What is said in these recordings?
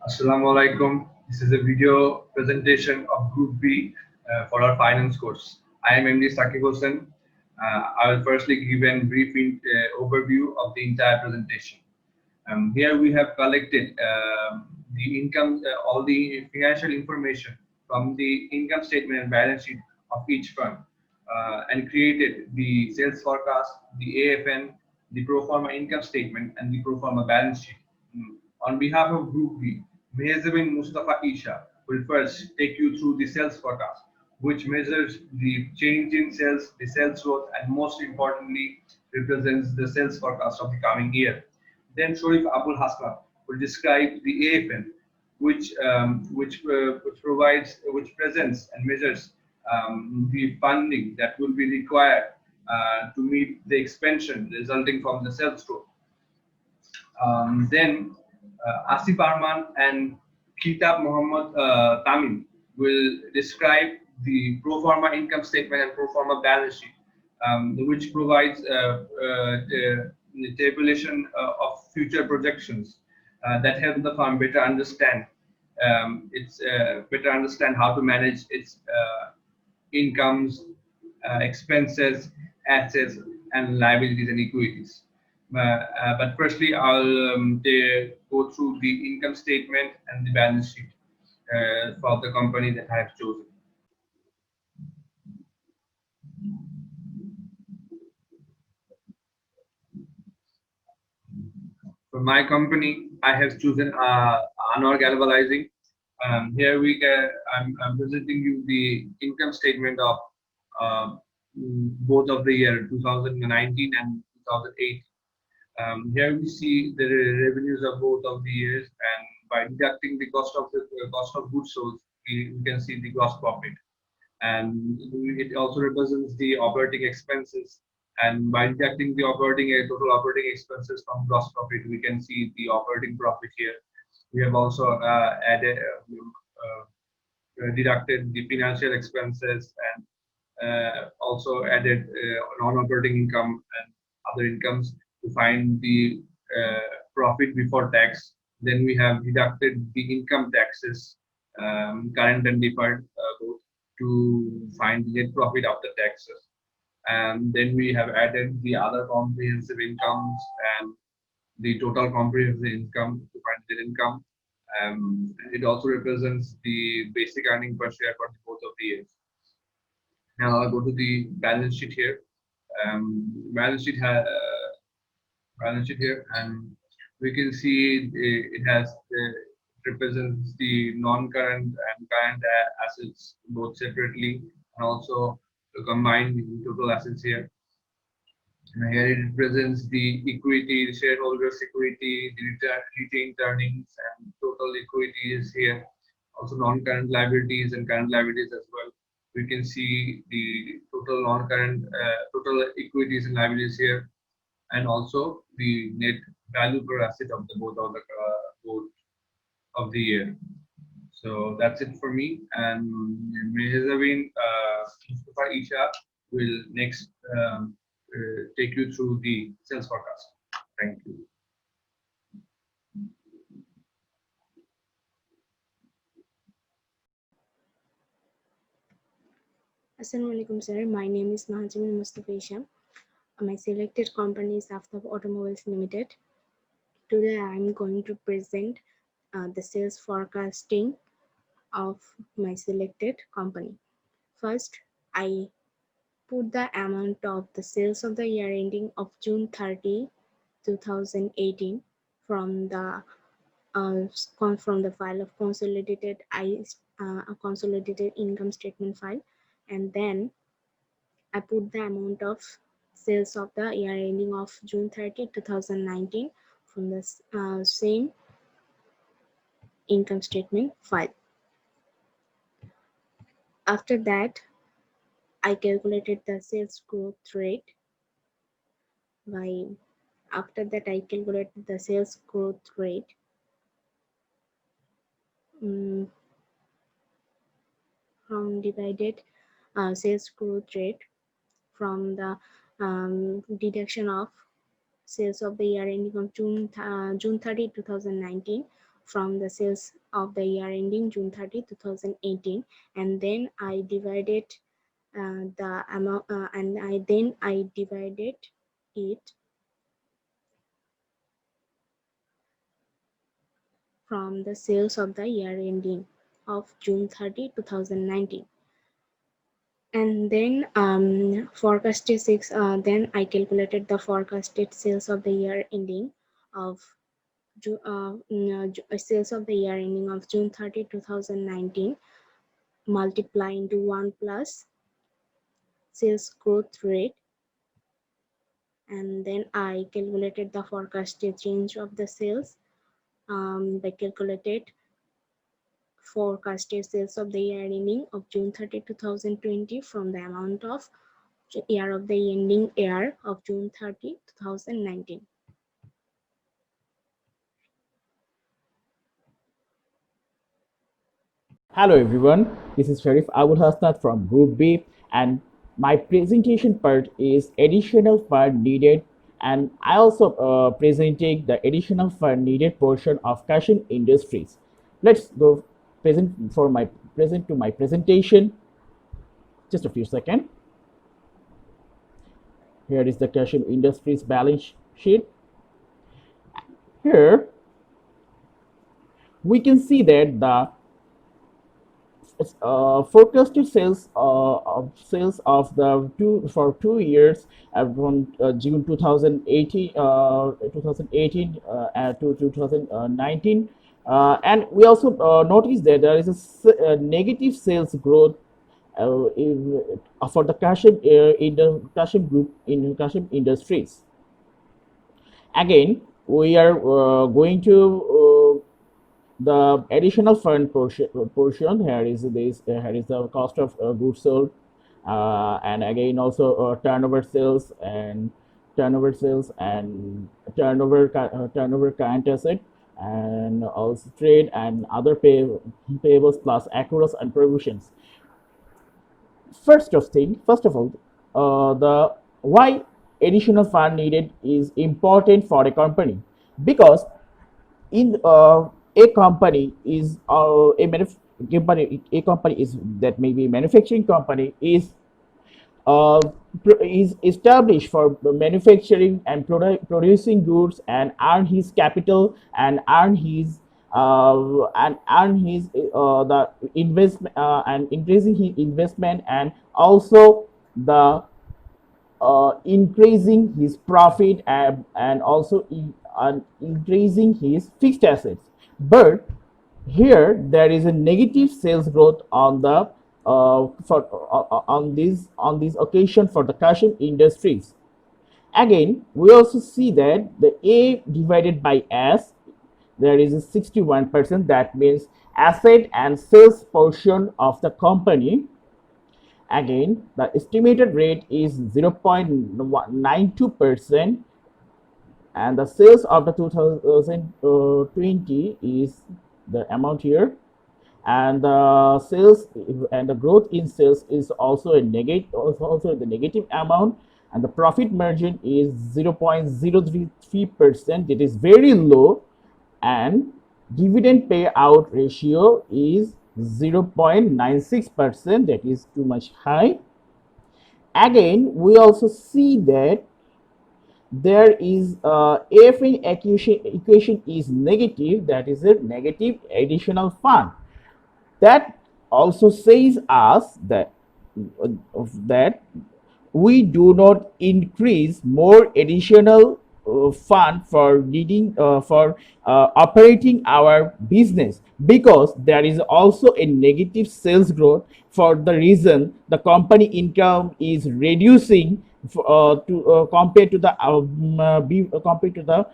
Assalamu alaikum. This is a video presentation of Group B for our finance course. I am MD Saqib Hossain. I will firstly give a brief overview of the entire presentation. Here we have collected the income, all the financial information from the income statement and balance sheet of each fund, and created the sales forecast, the AFN, the pro forma income statement, and the pro forma balance sheet. On behalf of Group B, Mehzabin Mustafa Isha will first take you through the sales forecast, which measures the change in sales, the sales growth, and most importantly, represents the sales forecast of the coming year. Then Shorif Abul Hassan will describe the AFN, which provides, which presents and measures the funding that will be required to meet the expansion resulting from the sales growth. Then Asif Arman and Kitab Muhammad Tamim will describe the pro forma income statement and pro forma balance sheet, which provides the tabulation of future projections that help the firm better understand how to manage its incomes, expenses, assets, and liabilities and equities. But firstly, I'll go through the income statement and the balance sheet for the company that I have chosen. For my company, I have chosen Anwar Galvanizing. Here I'm presenting you the income statement of uh, both of the year 2019 and 2008. Here we see the revenues of both of the years, and by deducting the cost of goods sold, we can see the gross profit. And it also represents the operating expenses. And by deducting the total operating expenses from gross profit, we can see the operating profit here. We have also deducted the financial expenses and also added non-operating income and other incomes to find the profit before tax. Then we have deducted the income taxes, current and deferred both, to find the net profit after taxes. And then we have added the other comprehensive incomes and the total comprehensive income to find the income. It also represents the basic earning per share for both of the years. Now I'll go to the balance sheet here. Balance sheet here, and we can see it has represents the non-current and current assets both separately, and also combined in total assets here. And here it represents the equity, the shareholders' equity, the retained earnings, and total equity is here. Also non-current liabilities and current liabilities as well. We can see the total non-current, total equities and liabilities here, and also the net value per asset of the both of the year. So that's it for me. And Mehzabin Mustafa Isha will next take you through the sales forecast. Thank you. Assalamualaikum sir, my name is Mahajamin Mustafa Isha. My selected company is Aftab Automobiles Limited. Today I am going to present the sales forecasting of my selected company. First, I put the amount of the sales of the year ending of June 30, 2018 from the file of consolidated income statement file, and then I put the amount of sales of the year ending of June 30, 2019 from the same income statement file. After that, I calculated the sales growth rate by after that I calculated the sales growth rate from divided sales growth rate from the deduction of sales of the year ending on June 30, 2019 from the sales of the year ending June 30, 2018, and then I divided the amount and I divided it from the sales of the year ending of June 30, 2019. And then forecasted six. Then I calculated the forecasted sales of the year ending of sales of the year ending of June 30, 2019, multiply into 1 plus sales growth rate, and then I calculated the forecasted change of the sales by calculated forecasted sales of the year ending of June 30, 2020 from the amount of year of the ending year of June 30, 2019. Hello everyone, this is Sharif Abul Hasnat from Group B, and my presentation part is additional fund needed, and I also presenting the additional fund needed portion of Kashin Industries. Let's go present to my presentation. Just a few seconds. Here is the Kashin Industries balance sheet. Here we can see that the forecasted sales of the 2 years from June 2018 to 2019, and we also notice that there is a negative sales growth for the Kashin in the Kashin group in Kashin Industries. Again, we are going to the additional fund portion. Here is this here is the cost of goods sold, and again also turnover sales and turnover current asset, and also trade and other payables plus accruals and provisions. First of all, the why additional fund needed is important for a company, because in a company is a company is that maybe manufacturing company uh, is established for manufacturing and producing goods and earn his capital and earn his the investment and increasing his investment, and also the increasing his profit, and also increasing his fixed assets. But here there is a negative sales growth on the on this occasion for the Kashin Industries. Again, we also see that the A divided by S, there is a 61%. That means asset and sales portion of the company. Again, the estimated rate is 0.92%, and the sales of the 2020 is the amount here, and the sales and the growth in sales is also a negative, also the negative amount, and the profit margin is 0.033%. It is very low, and dividend payout ratio is 0.96%. That is too much high. Again, we also see that there is if in equation is negative, that is a negative additional fund. That also says us that that we do not increase more additional fund for needing for operating our business, because there is also a negative sales growth, for the reason the company income is reducing to compared to the compared to the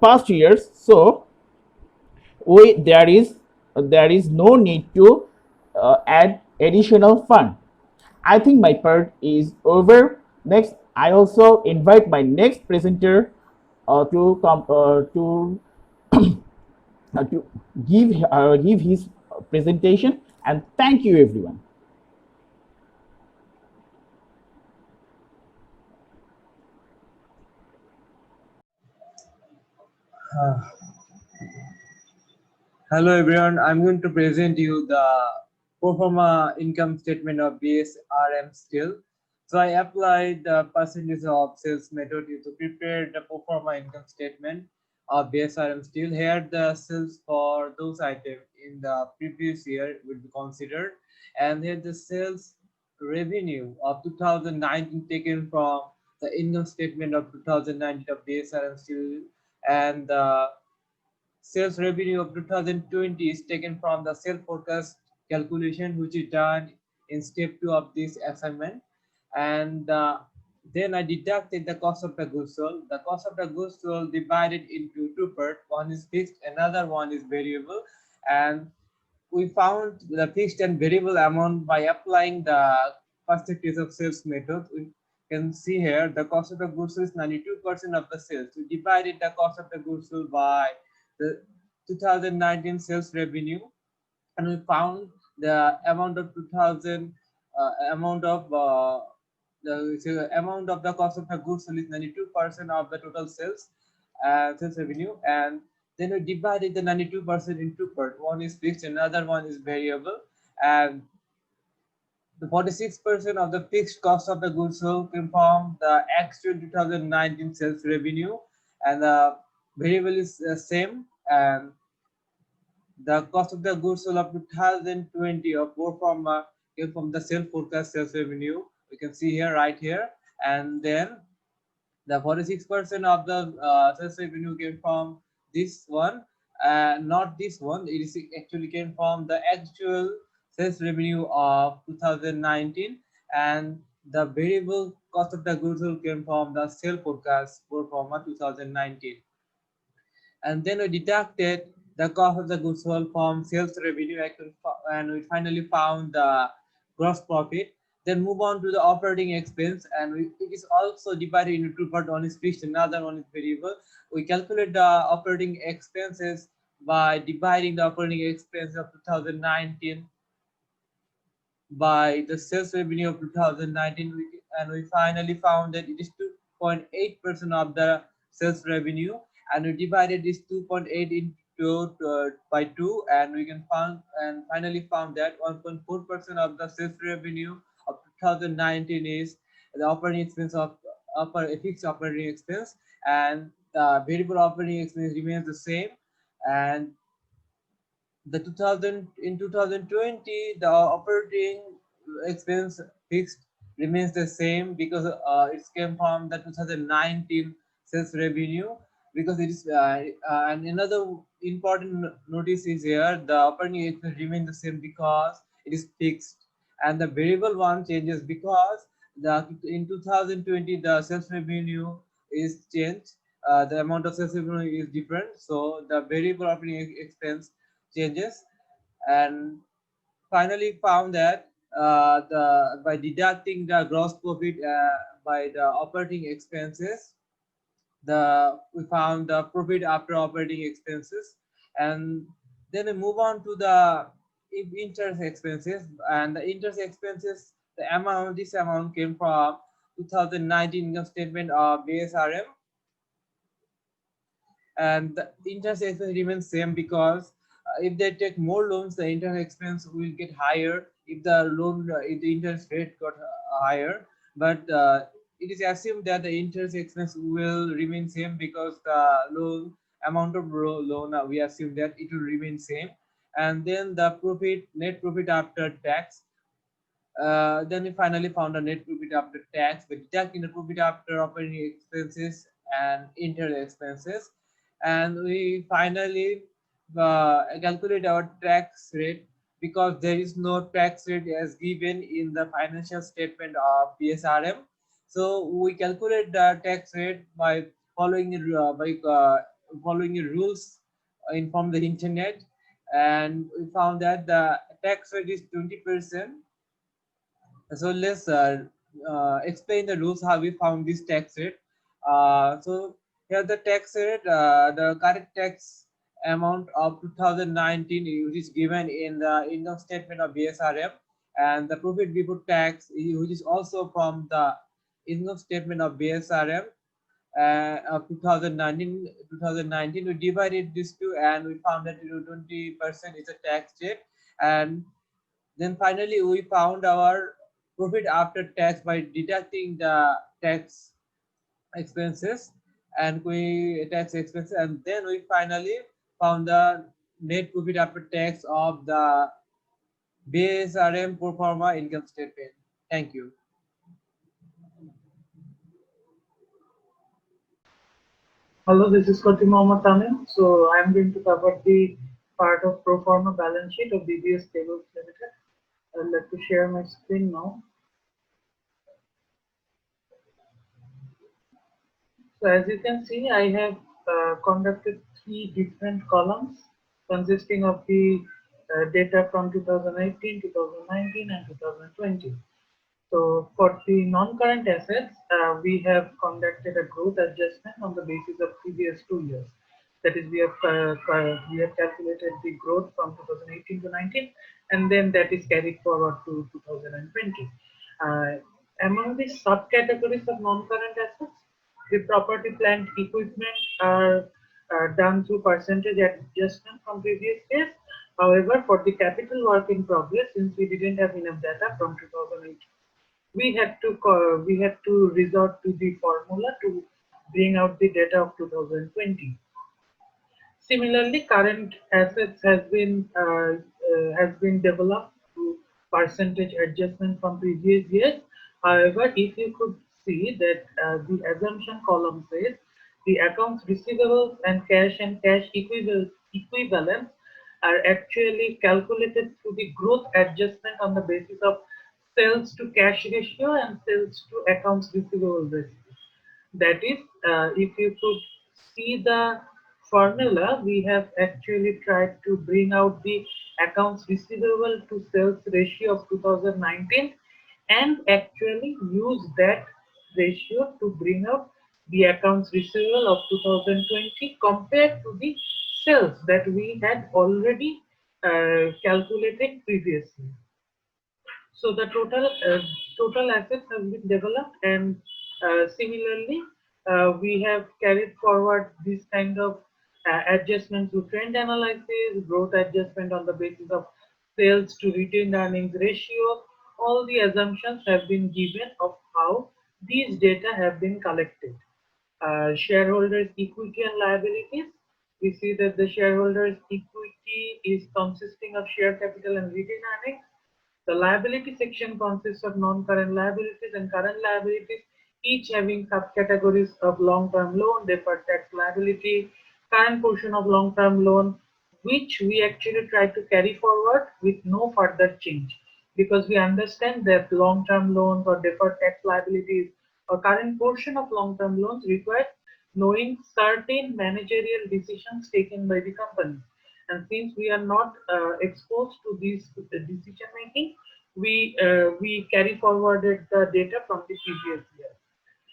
past years. So we there is no need to add additional fund. I think my part is over. Next, I also invite my next presenter to come to give his presentation. And thank you, everyone. Hello everyone, I'm going to present you the pro forma income statement of BSRM Steel. So I applied the percentage of sales method to prepare the pro forma income statement of BSRM Steel. Here the sales for those items in the previous year will be considered, and here the sales revenue of 2019 taken from the income statement of 2019 of BSRM Steel, and the sales revenue of 2020 is taken from the sales forecast calculation, which is done in step 2 of this assignment. And then I deducted the cost of the goods sold. The cost of the goods sold divided into two parts. One is fixed, another one is variable. And we found the fixed and variable amount by applying the percentage of sales method. We can see here the cost of the goods sold is 92% of the sales. We divided the cost of the goods sold by the 2019 sales revenue, and we found the amount of 2000 amount of amount of the cost of the goods sold is 92% of the total sales revenue. And then we divided the 92% into part. One is fixed, another one is variable, and the 46% of the fixed cost of the goods sold came from the actual 2019 sales revenue, and the variable is the same. And the cost of the goods sold of 2020 of pro forma came from the sales forecast sales revenue. We can see here, right here. And then the 46% of the sales revenue came from this one, not this one. It is actually came from the actual sales revenue of 2019, and the variable cost of the goods sold came from the sales forecast pro forma 2019. And then we deducted the cost of the goods sold from sales revenue, and we finally found the gross profit. Then move on to the operating expense, and it is also divided into two parts. One is fixed, another one is variable. We calculate the operating expenses by dividing the operating expense of 2019 by the sales revenue of 2019, and we finally found that it is 2.8% of the sales revenue, and we divided this 2.8 into by 2, and we can find and finally found that 1.4% of the sales revenue of 2019 is the operating expense of fixed operating expense, and the variable operating expense remains the same. And the 2000 in 2020 the operating expense fixed remains the same, because it came from the 2019 sales revenue, because it is and another important notice is here, the operating expense remains the same because it is fixed, and the variable one changes because the in 2020 the sales revenue is changed, the amount of sales revenue is different, so the variable operating expense changes. And finally found that the by deducting the gross profit by the operating expenses, we found the profit after operating expenses. And then we move on to the interest expenses, and the interest expenses, this amount came from 2019 income statement of BSRM, and the interest expense remains same because if they take more loans, the interest expense will get higher if if the interest rate got higher. But it is assumed that the interest expense will remain same because the loan amount of loan, we assume that it will remain same. And then the net profit after tax, then we finally found a net profit after tax by deducting the profit after operating expenses and interest expenses. And we finally calculate our tax rate, because there is no tax rate as given in the financial statement of BSRM. So we calculate the tax rate by following following the rules from the internet, and we found that the tax rate is 20%. So let's explain the rules how we found this tax rate. So here the tax rate, the correct tax amount of 2019, which is given in the income statement of BSRF, and the profit before tax, which is also from the income statement of BSRF, of 2019, we divided these two and we found that 20% is a tax rate. And then finally we found our profit after tax by deducting the tax expenses and then we finally found the net profit after tax of the BSRM pro forma income statement. Thank you. Hello, this is Koti Mohammed Tamim. So I am going to cover the part of pro forma balance sheet of BBS Cables Limited. I'd like to share my screen now. So as you can see, I have conducted 3 different columns consisting of the data from 2018, 2019 and 2020. So for the non-current assets, we have conducted a growth adjustment on the basis of previous 2 years. That is, we have calculated the growth from 2018 to 19, and then that is carried forward to 2020. Among the subcategories of non-current assets, the property, plant, equipment are done through percentage adjustment from previous years. However, for the capital work in progress, since we didn't have enough data from 2018, we had to resort to the formula to bring out the data of 2020. Similarly, current assets has been developed through percentage adjustment from previous years. However, if you could see that the assumption column says the accounts receivables and cash equivalents are actually calculated through the growth adjustment on the basis of sales to cash ratio and sales to accounts receivable ratio. That is, if you could see the formula, we have actually tried to bring out the accounts receivable to sales ratio of 2019 and actually use that ratio to bring out the accounts receivable of 2020 compared to the sales that we had already calculated previously. So the total assets have been developed, and similarly, we have carried forward this kind of adjustment to trend analysis, growth adjustment on the basis of sales to retained earnings ratio. All the assumptions have been given of how these data have been collected. Shareholders' equity and liabilities. We see that the shareholders' equity is consisting of share capital and retained earnings. The liability section consists of non-current liabilities and current liabilities, each having subcategories of long-term loan, deferred tax liability, current portion of long-term loan, which we actually try to carry forward with no further change, because we understand that long-term loans or deferred tax liabilities or current portion of long-term loans require knowing certain managerial decisions taken by the company. And since we are not exposed to this decision making, we carry forwarded the data from the previous year.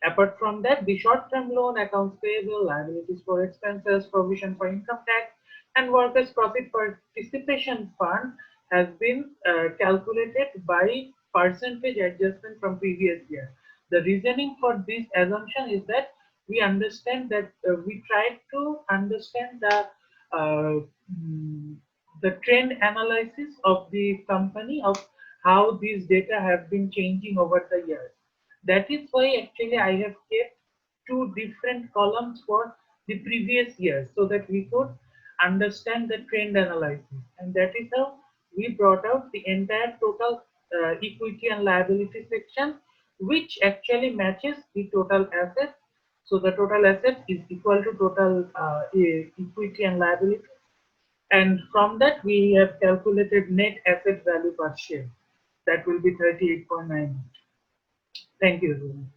Apart from that, the short-term loan, accounts payable, liabilities for expenses, provision for income tax, and workers' profit participation fund has been calculated by percentage adjustment from previous year. The reasoning for this assumption is that we understand that we try to understand the trend analysis of the company of how these data have been changing over the years. That is why actually I have kept 2 different columns for the previous years so that we could understand the trend analysis, and that is how we brought out the entire total equity and liability section, which actually matches the total assets. So the total asset is equal to total equity and liability, and from that we have calculated net asset value per share. That will be 38.9. Thank you, everyone.